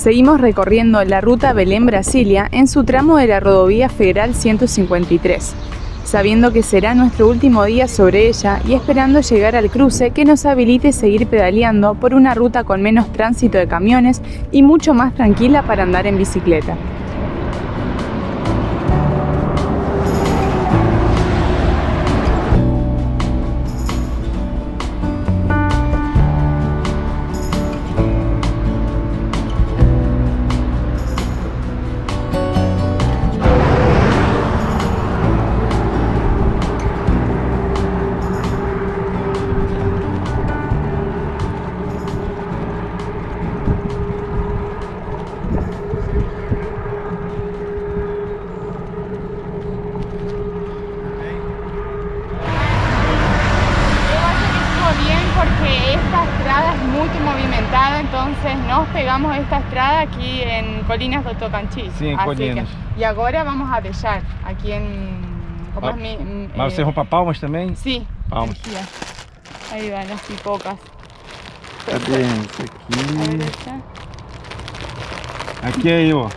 Seguimos recorriendo la ruta Belén-Brasilia en su tramo de la rodovía Federal 153, sabiendo que será nuestro último día sobre ella y esperando llegar al cruce que nos habilite seguir pedaleando por una ruta con menos tránsito de camiones y mucho más tranquila para andar en bicicleta. Entonces nos pegamos a esta estrada aquí en Colinas do Tocantins. Sí, en Colinas. Y ahora vamos a Bellar, aquí en... Mas você roupa Palmas também? Sí, Palmas. Ahí van las pipocas. Cadê isso aqui? A derecha. Aqui aí, ó.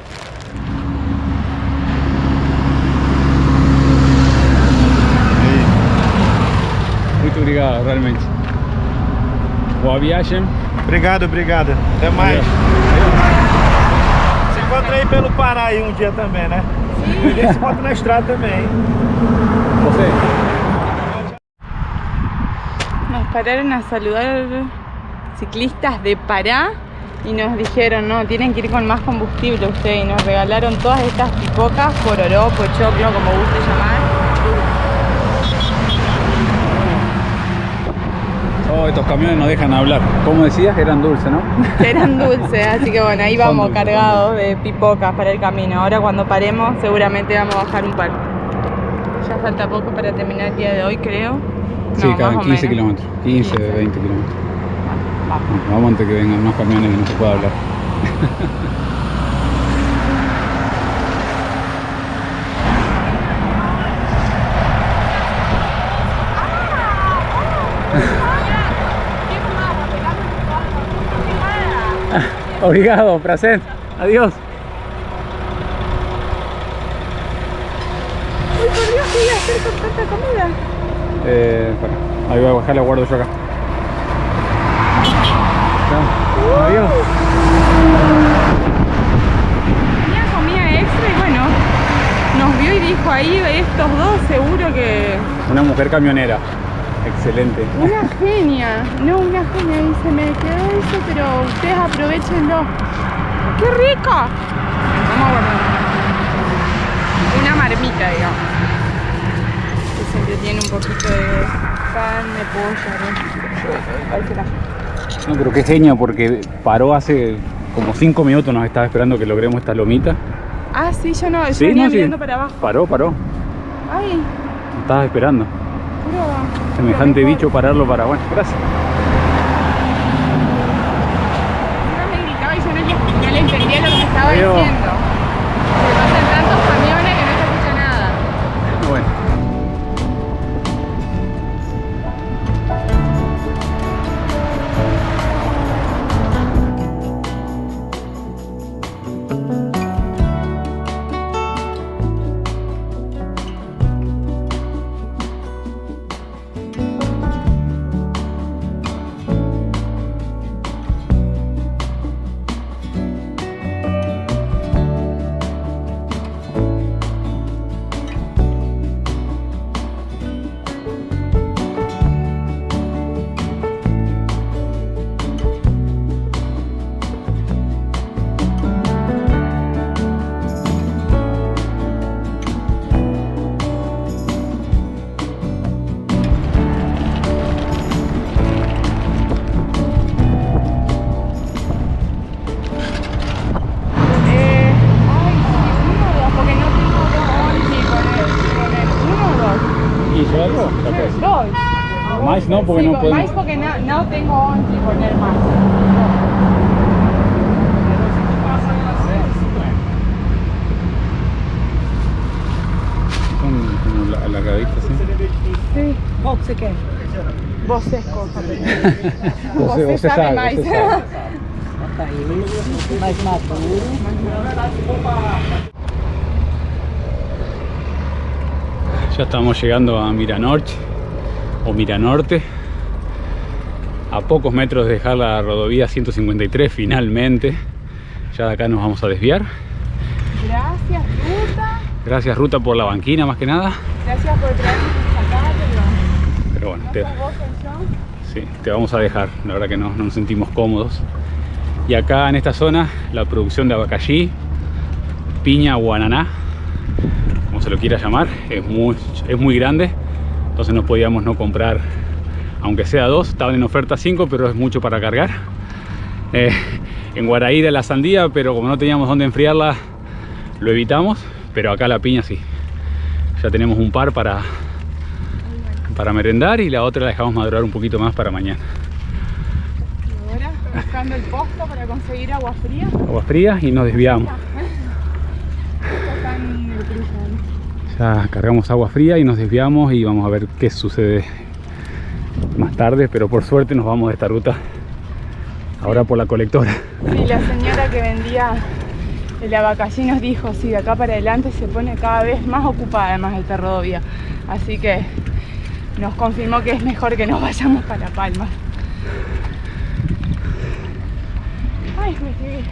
Muito obrigado, realmente. Boa viagem. Obrigado, obrigado. Até mais. Se encontra aí pelo Pará aí um dia também, né? Sim. E se encontra na estrada também. Você? Nos pararon a saludar ciclistas de Pará y nos dijeron, no, tienen que ir con más combustible ustedes, y nos regalaron todas estas pipocas, pororó, pochoclo, como guste llamar. Oh, estos camiones no dejan hablar. Como decías, eran dulces, ¿no? Eran dulces, así que bueno, ahí vamos dulces, cargados de pipocas para el camino. Ahora cuando paremos seguramente vamos a bajar un par. Ya falta poco para terminar el día de hoy, creo. Sí, No, cada más o 15 menos. kilómetros. 15, 20 kilómetros. Vamos antes que vengan más camiones y no se pueda hablar. Obrigado, prazer. Adiós. Uy, por Dios, ¿qué iba a hacer con tanta comida? Bueno, ahí voy a bajar, la guardo yo acá. Chao. Adiós. Tenía comida extra y bueno, nos vio y dijo ahí, estos dos seguro que... Una mujer camionera. Excelente. Una genia, no, una genia, dice, me quedó eso, pero ustedes aprovechenlo. ¡Qué rico! Vamos a guardar una marmita, digamos, que siempre tiene un poquito de pan, de pollo, ¿no? No, pero qué genia, porque paró hace como 5 minutos, nos estaba esperando que logremos esta lomita. Ah, sí, yo no, yo Sí, venía no, sí. mirando para abajo. Paró. Ay, Nos estabas esperando. puro... Semejante bicho pararlo para... Bueno, gracias. No me gritaba y yo no le entendía lo que me estaba Adiós. diciendo. Se pasan tantos camiones que no se escucha nada. Bueno. Dos. Mais no, porque Sí, no con podemos. mais porque no tengo onde poner más. Como la cabeza, ¿sí? Sí. Você quer? Você escoja. Você Você sabe mais. sabe. tá isso, mais maduro. Ya estamos llegando a Miranorte o Miranorte, a pocos metros de dejar la rodovía 153 finalmente. Ya de acá nos vamos a desviar. Gracias, Ruta. Gracias, Ruta, por la banquina más que nada. Gracias por traernos hasta acá, Pero bueno, pero no sos vos el yo. sí, te vamos a dejar. La verdad que no nos sentimos cómodos. Y acá en esta zona, la producción de abacaxi, piña o ananá, como se lo quiera llamar, es muy grande. Entonces no podíamos no comprar, aunque sea 2. Estaban en oferta 5, pero es mucho para cargar. En Guaraíra la sandía, pero como no teníamos dónde enfriarla, lo evitamos. Pero acá la piña sí. Ya tenemos un par para merendar, y la otra la dejamos madurar un poquito más para mañana. Y ahora buscando el posto para conseguir agua fría. Agua fría y nos desviamos. Ya cargamos agua fría y nos desviamos, y vamos a ver qué sucede más tarde. Pero por suerte nos vamos de esta ruta ahora por la colectora. Sí, la señora que vendía el abacaxi nos dijo, sí, de acá para adelante se pone cada vez más ocupada además esta rodovía. Así que nos confirmó que es mejor que nos vayamos para Palma. Ay, me llegué.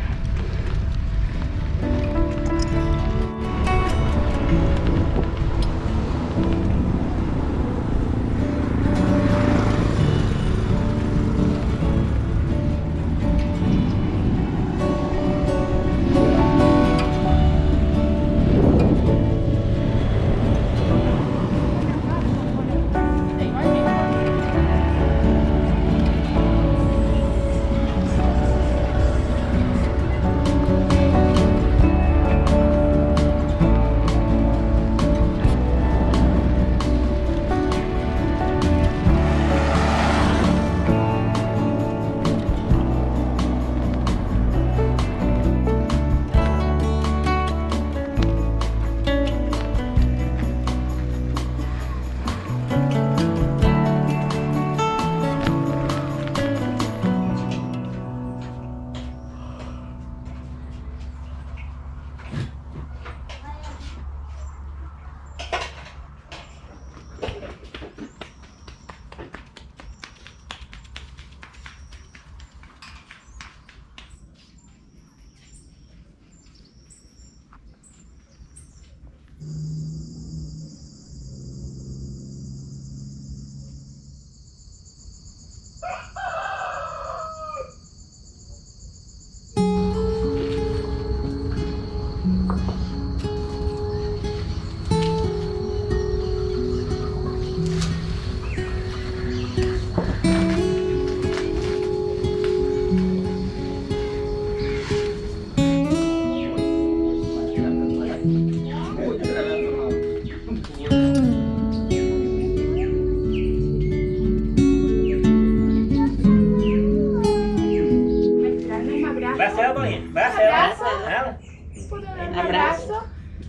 Abrazo.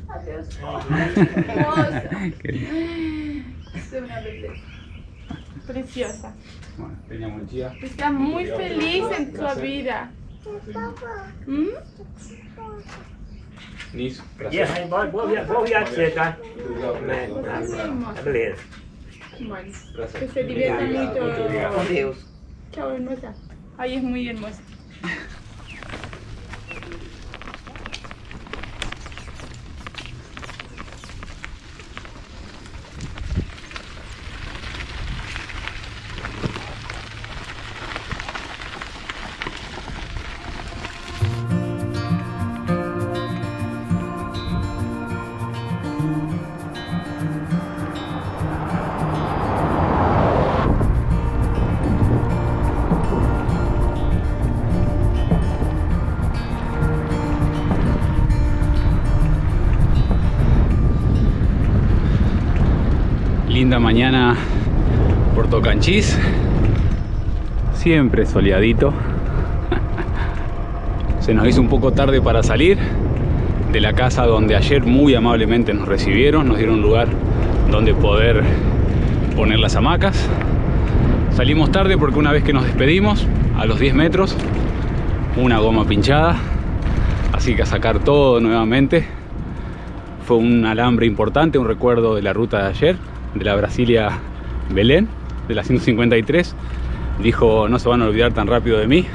Adiós. Hermosa. Es una belleza. Preciosa. Bueno, Peña Monchía. Está muy feliz en tu vida. ¿Mm? Nisso. Vou viajar, tá? Beleza. Bueno, que se divierta mucho. Com Deus. Chao, hermosa. Ay, es muy hermosa. Linda mañana por Tocantins, siempre soleadito. Se nos hizo un poco tarde para salir de la casa donde ayer muy amablemente nos recibieron, nos dieron un lugar donde poder poner las hamacas. Salimos tarde porque una vez que nos despedimos, a los 10 metros, una goma pinchada, así que a sacar todo nuevamente. Fue un alambre importante, un recuerdo de la ruta de ayer, de la Brasilia Belén, de la 153. Dijo, no se van a olvidar tan rápido de mí.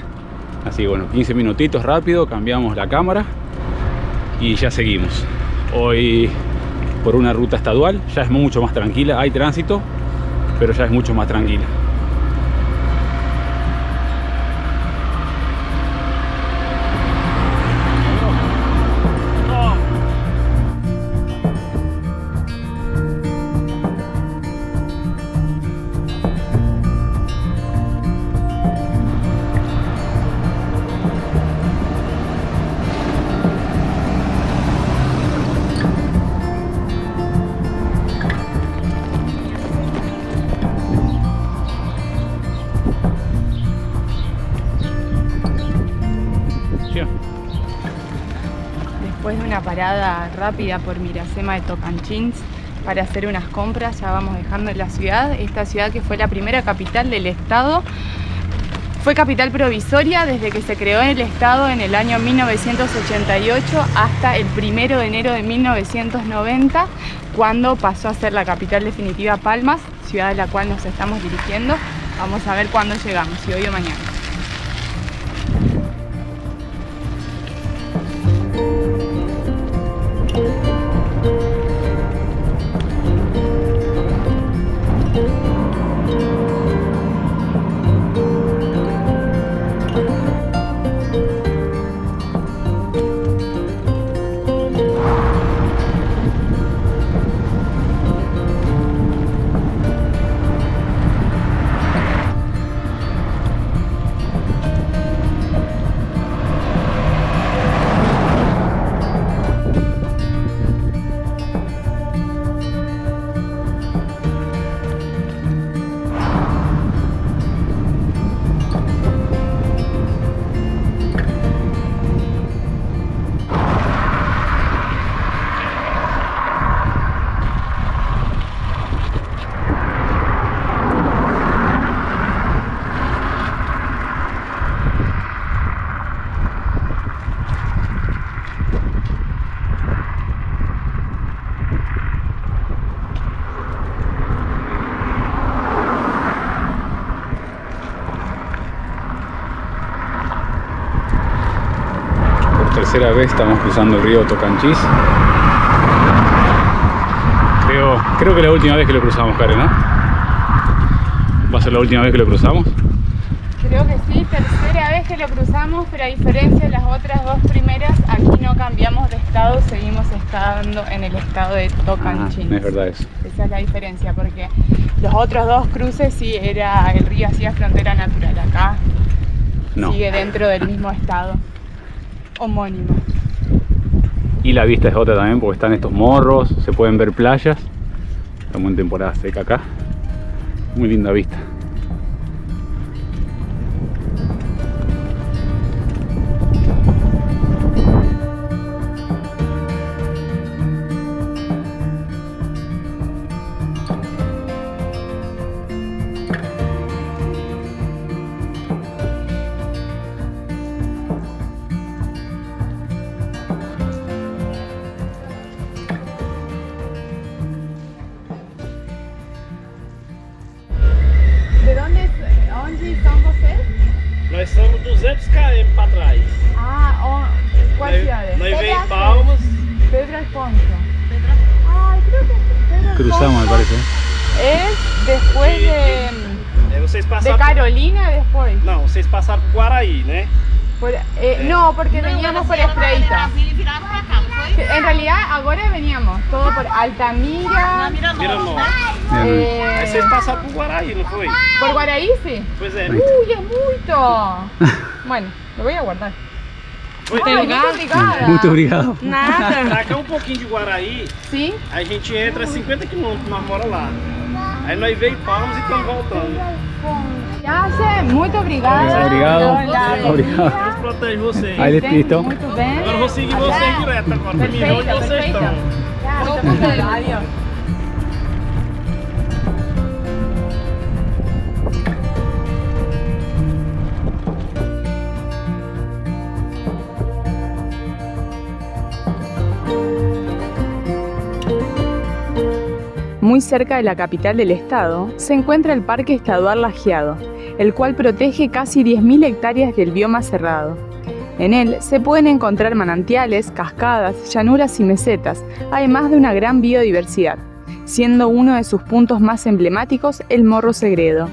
Así que bueno, 15 minutitos rápido, cambiamos la cámara y ya seguimos. Hoy por una ruta estadual, ya es mucho más tranquila, hay tránsito, pero ya es mucho más tranquila. Después de una parada rápida por Mirasema de Tocantins para hacer unas compras, ya vamos dejando la ciudad. Esta ciudad, que fue la primera capital del estado, fue capital provisoria desde que se creó el estado en el año 1988 hasta el 1 de enero de 1990, cuando pasó a ser la capital definitiva Palmas, ciudad a la cual nos estamos dirigiendo. Vamos a ver cuándo llegamos, si hoy o mañana. Tercera vez estamos cruzando el río Tocantins. Creo que la última vez que lo cruzamos, Karen, ¿no? ¿Va a ser la última vez que lo cruzamos? Creo que sí, tercera vez que lo cruzamos, pero a diferencia de las otras dos primeras, aquí no cambiamos de estado, seguimos estando en el estado de Tocantins. Es verdad eso. Esa es la diferencia, porque los otros dos cruces sí era el río hacía frontera natural, acá No. sigue dentro del mismo estado homónimo. Y la vista es otra también, porque están estos morros, se pueden ver playas. Estamos en temporada seca acá. Muy linda vista. Onde estão vocês? Nós somos 200 km para trás. Ah, qual cidade? Nós veio em Palmas. Pedro Alfonso. Ay, creo que Pedro Cruzamos, me Alfonso parece. es después de Vocês de passaram. Carolina, después. Não, vocês passaram por Guaraí, né? No, porque veníamos por Estreita. En realidad, ahora veníamos todo por Altamira, Miramont. eh, Aí vocês passaram por Guaraí, não foi? por Guaraí, sí. Pois é. Uy, es mucho. Bueno, lo voy a guardar. Oi, Ay, muito obrigada. Muito obrigado. Nada. Pra cá um pouquinho de Guaraí, ¿Sí? aí a gente entra 50 km, nós mora lá. Aí nós veio em Palmas e estamos voltando. Ya sé, muito obrigada. Obrigado. Hola. Obrigado. Deus protege vocês. Aí, listo. Muito bem. Agora eu vou seguir vocês direto agora. Pra mim ver onde vocês estão. Ya, adiós. Muy cerca de la capital del estado se encuentra el Parque Estadual Lajeado, el cual protege casi 10.000 hectáreas del bioma cerrado. En él se pueden encontrar manantiales, cascadas, llanuras y mesetas, además de una gran biodiversidad, siendo uno de sus puntos más emblemáticos el Morro Segredo.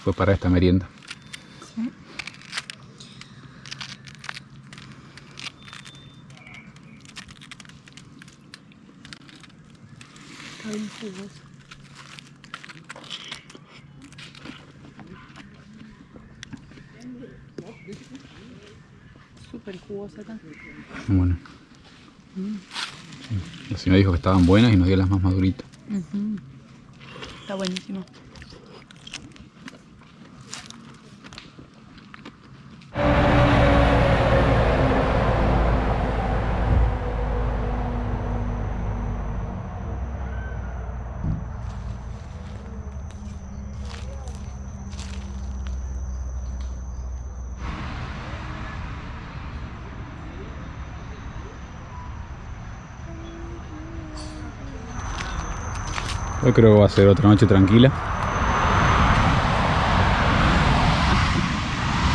Fue para esta merienda. Sí. Está bien jugoso. Súper jugosa acá. Bueno. Sí. La señora dijo que estaban buenas y nos dio las más maduritas. Está buenísimo. Hoy creo que va a ser otra noche tranquila.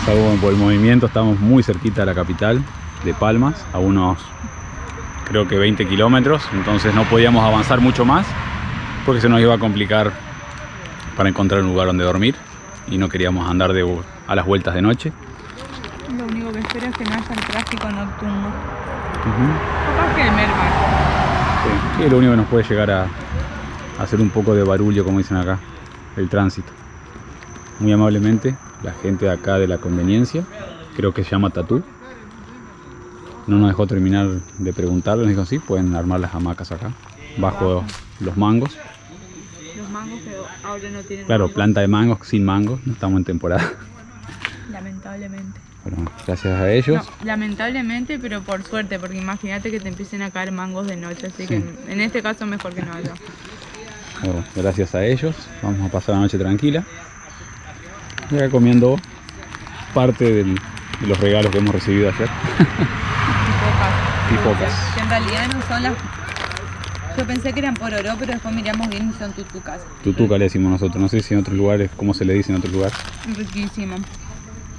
Salvo por el movimiento, estamos muy cerquita de la capital de Palmas, a unos creo que 20 kilómetros, entonces no podíamos avanzar mucho más porque se nos iba a complicar para encontrar un lugar donde dormir y no queríamos andar a las vueltas de noche. Lo único que espero es que no haya el tráfico nocturno. Capaz que el merma. Sí, es lo único que nos puede llegar a hacer un poco de barullo, como dicen acá, el tránsito. Muy amablemente la gente de acá de la conveniencia, creo que se llama Tatú, no nos dejó terminar de preguntarle, nos dijo sí, pueden armar las hamacas acá, bajo los mangos. Los mangos que ahora no tienen. Claro, mangos. planta de mangos sin mangos, no estamos en temporada. Lamentablemente. Bueno, gracias a ellos. No, lamentablemente, pero por suerte, porque imagínate que te empiecen a caer mangos de noche, así Sí. que en este caso mejor que no haya. Bueno, gracias a ellos vamos a pasar la noche tranquila y acá comiendo parte de los regalos que hemos recibido ayer. Pipocas. Que en realidad no son las. Yo pensé que eran pororó, pero después miramos bien y son tutucas. Tutuca le decimos nosotros, no sé si en otros lugares, cómo se le dice en otros lugares. Riquísimo.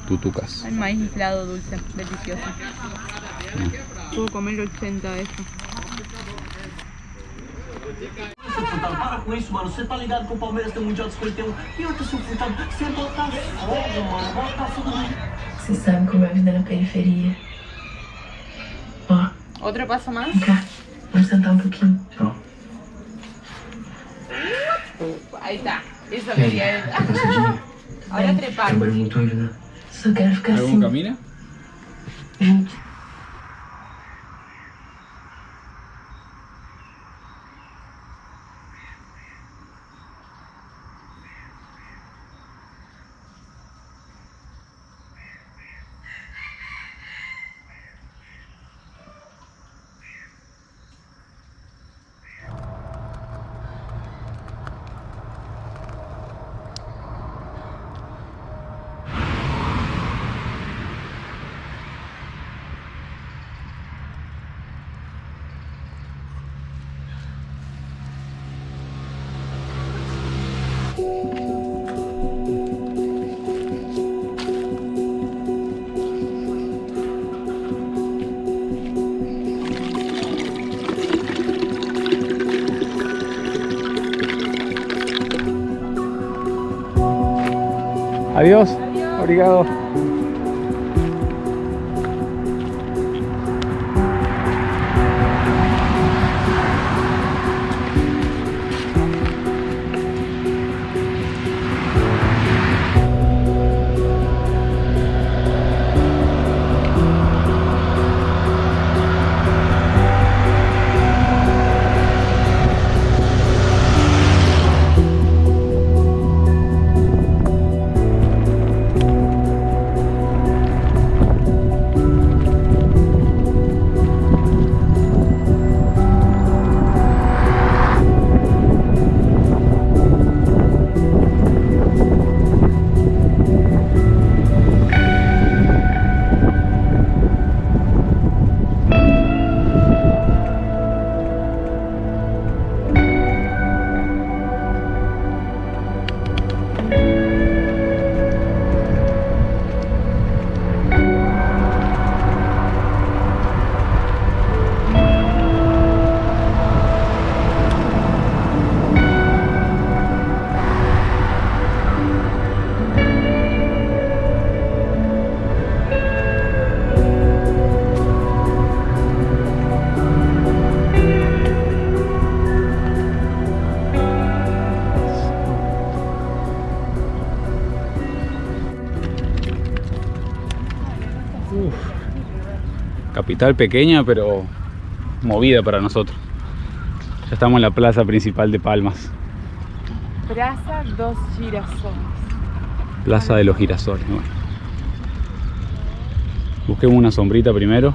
Tutucas. El maíz inflado dulce, delicioso. Puedo comer 80 de esto. Para com isso, mano. Você tá ligado que o Palmeiras tem um Mundial de 51? E outra, seu furtado, sem botar fogo, mano. Bota fogo no... Você sabe como é a vida na periferia. Ó, ¿Otro paso más? vem cá. Vamos sentar um pouquinho. Ahí está. Eso quería. Ahora trepar. Trabalho muito hoje, né? Só quero ficar ¿Algún assim, camina? junto. Adiós. Obrigado. Capital pequeña pero movida para nosotros. Ya estamos en la plaza principal de Palmas. Plaza dos Girasoles. Plaza de los Girasoles. Bueno. Busquemos una sombrita primero.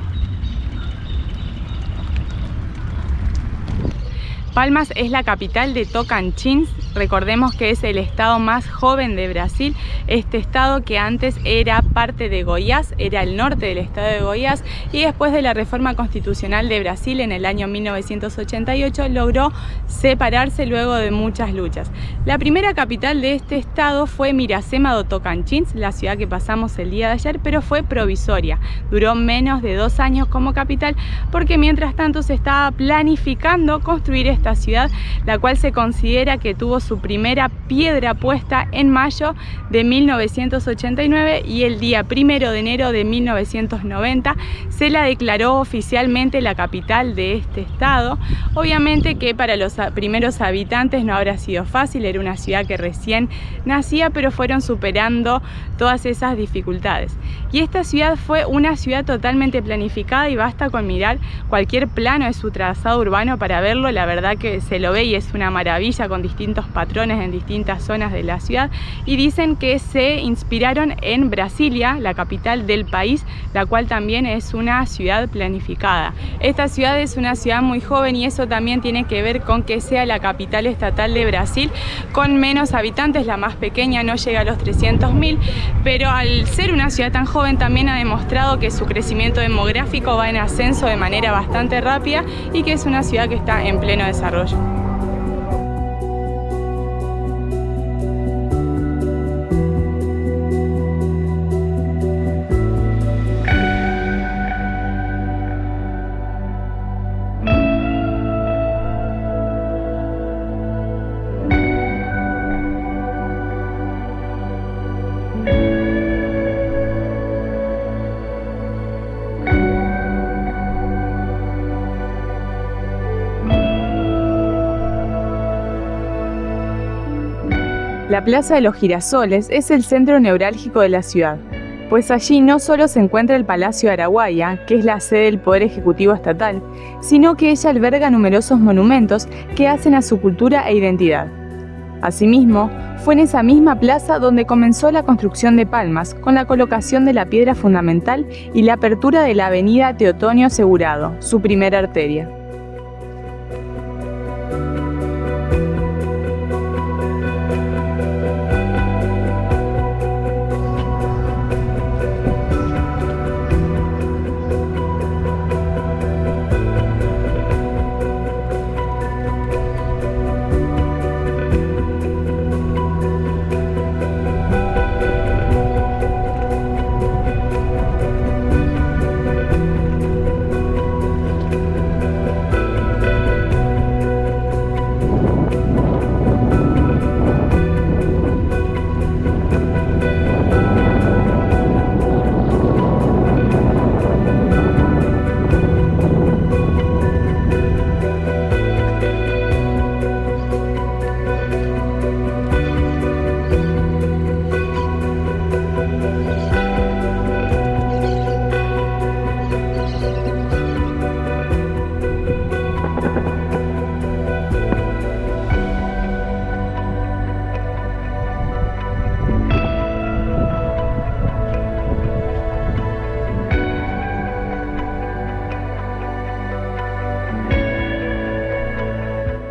Palmas es la capital de Tocantins. Recordemos que es el estado más joven de Brasil. Este estado que antes era parte de Goiás, era el norte del estado de Goiás, y después de la reforma constitucional de Brasil en el año 1988 logró separarse luego de muchas luchas. La primera capital de este estado fue Miracema do Tocantins, la ciudad que pasamos el día de ayer, pero fue provisoria. Duró menos de 2 años como capital porque mientras tanto se estaba planificando construir esta ciudad, la cual se considera que tuvo su primera piedra puesta en mayo de 1989 y el día 1 de enero de 1990 se la declaró oficialmente la capital de este estado. Obviamente que para los primeros habitantes no habrá sido fácil, era una ciudad que recién nacía, pero fueron superando todas esas dificultades. Y esta ciudad fue una ciudad totalmente planificada y basta con mirar cualquier plano de su trazado urbano para verlo. La verdad que se lo ve y es una maravilla, con distintos patrones en distintas zonas de la ciudad, y dicen que se inspiraron en Brasilia, la capital del país, la cual también es una ciudad planificada. Esta ciudad es una ciudad muy joven y eso también tiene que ver con que sea la capital estatal de Brasil, con menos habitantes. La más pequeña no llega a los 300.000, pero al ser una ciudad tan joven también ha demostrado que su crecimiento demográfico va en ascenso de manera bastante rápida y que es una ciudad que está en pleno desarrollo. La Plaza de los Girasoles es el centro neurálgico de la ciudad, pues allí no solo se encuentra el Palacio de Araguaia, que es la sede del Poder Ejecutivo Estatal, sino que ella alberga numerosos monumentos que hacen a su cultura e identidad. Asimismo, fue en esa misma plaza donde comenzó la construcción de Palmas, con la colocación de la piedra fundamental y la apertura de la avenida Teotonio Segurado, su primera arteria.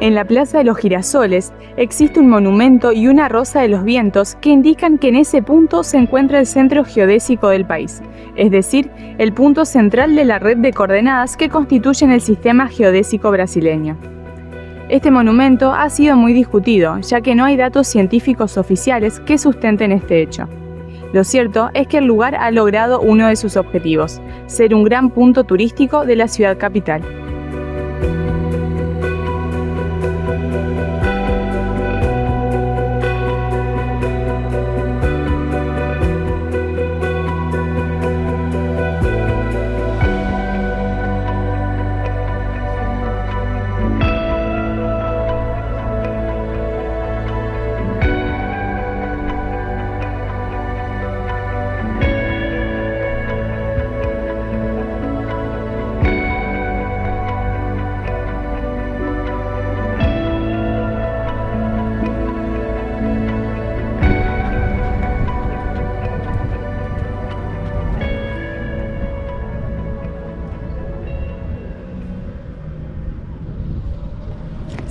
En la Plaza de los Girasoles existe un monumento y una rosa de los vientos que indican que en ese punto se encuentra el centro geodésico del país, es decir, el punto central de la red de coordenadas que constituyen el sistema geodésico brasileño. Este monumento ha sido muy discutido, ya que no hay datos científicos oficiales que sustenten este hecho. Lo cierto es que el lugar ha logrado uno de sus objetivos, ser un gran punto turístico de la ciudad capital.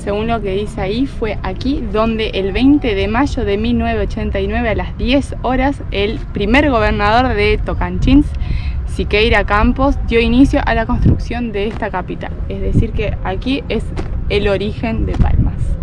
Según lo que dice ahí, fue aquí donde el 20 de mayo de 1989 a las 10 horas el primer gobernador de Tocantins, Siqueira Campos, dio inicio a la construcción de esta capital. Es decir que aquí es el origen de Palmas.